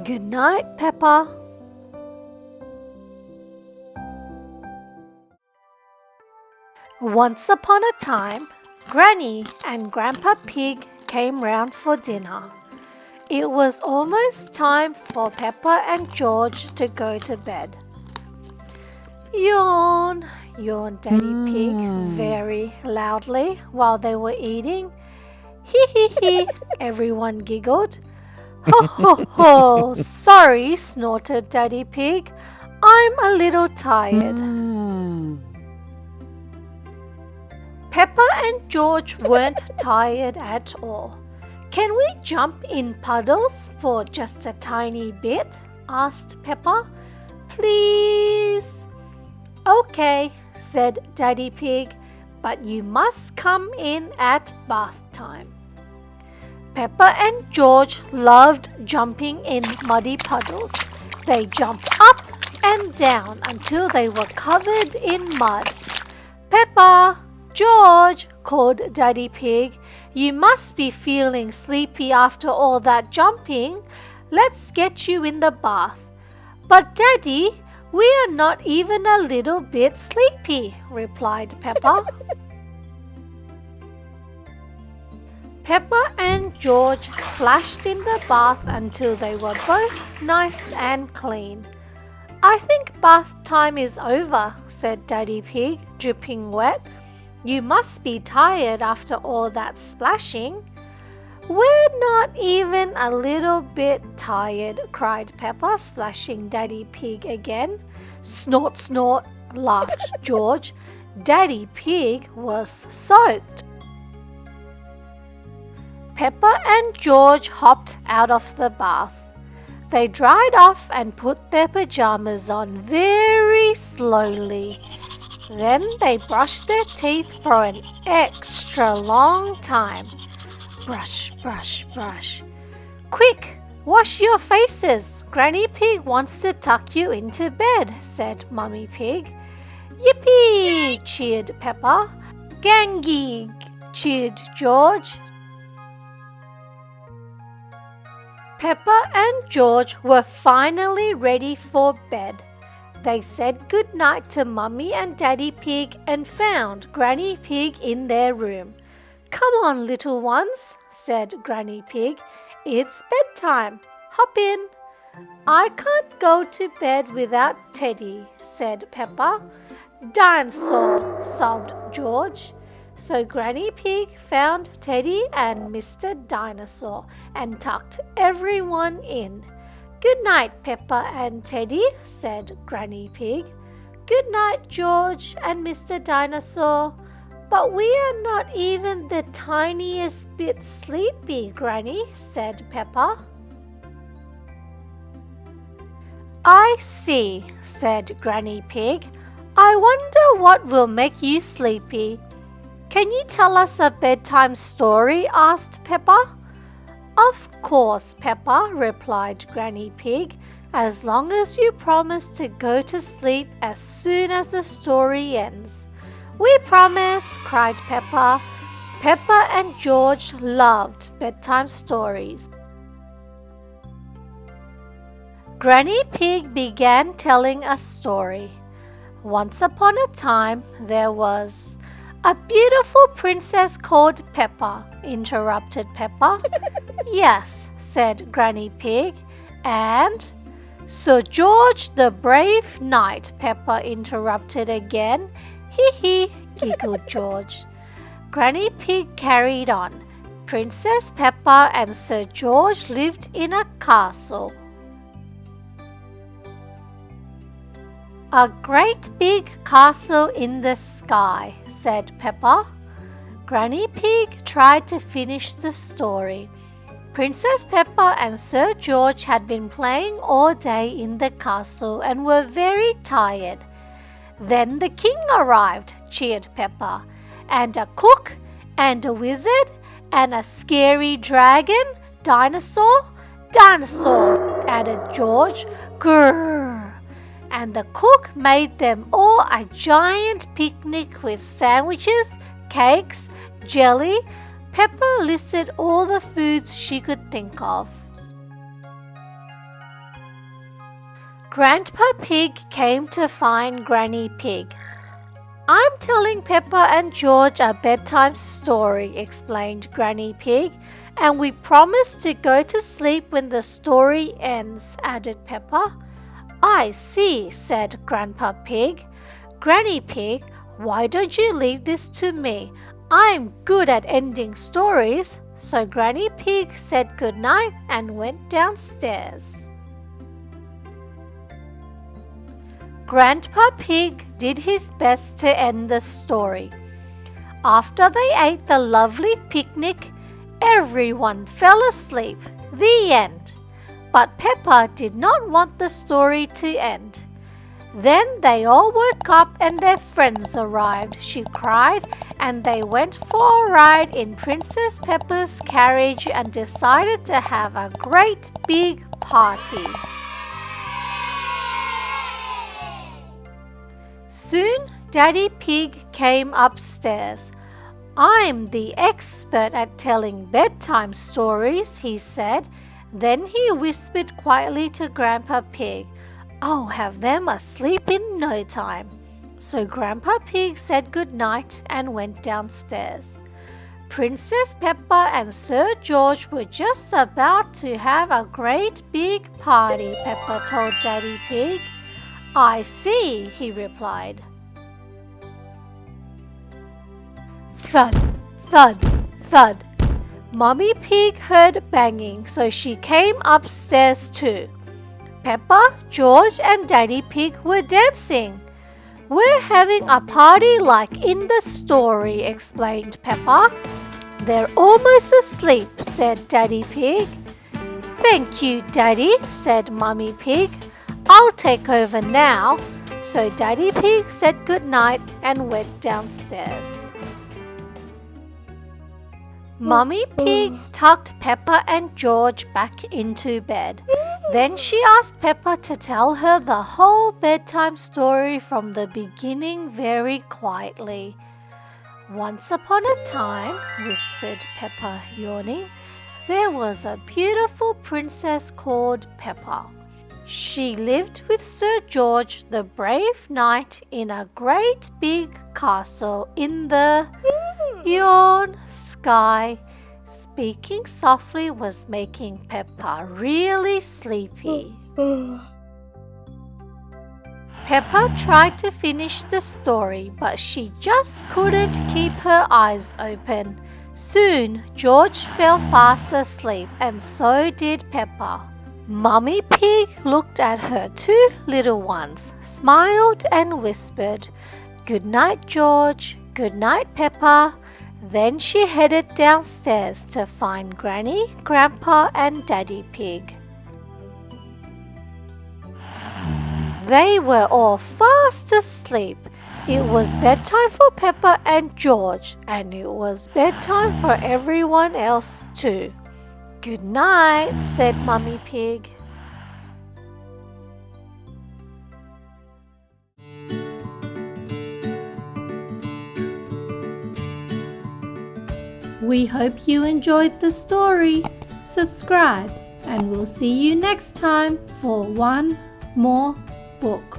Goodnight, Peppa. Once upon a time, Granny and Grandpa Pig came round for dinner. It was almost time for Peppa and George to go to bed. Yawn, yawned Daddy Pig very loudly while they were eating. Hee hee hee, everyone giggled. Ho ho ho, sorry, snorted Daddy Pig. I'm a little tired. Peppa and George weren't tired at all. Can we jump in puddles for just a tiny bit? Asked Peppa. Please. Okay, said Daddy Pig, but you must come in at bath time. Peppa and George loved jumping in muddy puddles. They jumped up and down until they were covered in mud. Peppa, George, called Daddy Pig, you must be feeling sleepy after all that jumping. Let's get you in the bath. But Daddy, we are not even a little bit sleepy, replied Peppa. Peppa and George splashed in the bath until they were both nice and clean. I think bath time is over, said Daddy Pig, dripping wet. You must be tired after all that splashing. We're not even a little bit tired, cried Peppa, splashing Daddy Pig again. Snort, snort, laughed George. Daddy Pig was soaked. Peppa and George hopped out of the bath. They dried off and put their pajamas on very slowly. Then they brushed their teeth for an extra long time. Brush, brush, brush. Quick, wash your faces. Granny Pig wants to tuck you into bed, said Mummy Pig. Yippee, cheered Peppa. Gangig, cheered George. Peppa and George were finally ready for bed. They said goodnight to Mummy and Daddy Pig and found Granny Pig in their room. Come on, little ones, said Granny Pig. It's bedtime. Hop in. I can't go to bed without Teddy, said Peppa. Dinosaur, sobbed George. So Granny Pig found Teddy and Mr. Dinosaur and tucked everyone in. Good night, Peppa and Teddy, said Granny Pig. Good night, George and Mr. Dinosaur. But we are not even the tiniest bit sleepy, Granny, said Peppa. I see, said Granny Pig. I wonder what will make you sleepy. Can you tell us a bedtime story? Asked Peppa. Of course, Peppa, replied Granny Pig, as long as you promise to go to sleep as soon as the story ends. We promise, cried Peppa. Peppa and George loved bedtime stories. Granny Pig began telling a story. Once upon a time, there was a beautiful princess called Peppa, interrupted Peppa. Yes, said Granny Pig. And Sir George the brave knight, Peppa interrupted again. Hee hee, giggled George. Granny Pig carried on. Princess Peppa and Sir George lived in a castle. A great big castle in the sky, said Peppa. Granny Pig tried to finish the story. Princess Peppa and Sir George had been playing all day in the castle and were very tired. Then the king arrived, cheered Peppa, and a cook, and a wizard, and a scary dragon, dinosaur, added George. Grrr. And the cook made them all a giant picnic with sandwiches, cakes, jelly. Peppa listed all the foods she could think of. Grandpa Pig came to find Granny Pig. "I'm telling Peppa and George a bedtime story," explained Granny Pig, "and we promise to go to sleep when the story ends," added Peppa. "I see," said Grandpa Pig. "Granny Pig, why don't you leave this to me? I'm good at ending stories." So Granny Pig said goodnight and went downstairs. Grandpa Pig did his best to end the story. After they ate the lovely picnic, everyone fell asleep. The end. But Peppa did not want the story to end. Then they all woke up and their friends arrived, she cried, and they went for a ride in Princess Peppa's carriage and decided to have a great big party. Soon, Daddy Pig came upstairs. "I'm the expert at telling bedtime stories," he said. Then he whispered quietly to Grandpa Pig, "I'll have them asleep in no time." So Grandpa Pig said goodnight and went downstairs. Princess Peppa and Sir George were just about to have a great big party, Peppa told Daddy Pig. "I see," he replied. Thud, thud, thud. Mummy Pig heard banging, so she came upstairs too. Peppa, George and Daddy Pig were dancing. "We're having a party like in the story," explained Peppa. "They're almost asleep," said Daddy Pig. "Thank you, Daddy," said Mummy Pig. "I'll take over now." So Daddy Pig said goodnight and went downstairs. Mummy Pig tucked Peppa and George back into bed. Then she asked Peppa to tell her the whole bedtime story from the beginning very quietly. "Once upon a time," whispered Peppa, yawning, "there was a beautiful princess called Peppa. She lived with Sir George, the brave knight, in a great big castle in the yawn sky." Speaking softly was making Peppa really sleepy. Peppa tried to finish the story, but she just couldn't keep her eyes open. Soon, George fell fast asleep, and so did Peppa. Mummy Pig looked at her two little ones, smiled and whispered, "Good night, George. Good night, Peppa." Then she headed downstairs to find Granny, Grandpa and Daddy Pig. They were all fast asleep. It was bedtime for Peppa and George, and it was bedtime for everyone else too. "Good night," said Mummy Pig. We hope you enjoyed the story. Subscribe, and we'll see you next time for one more book.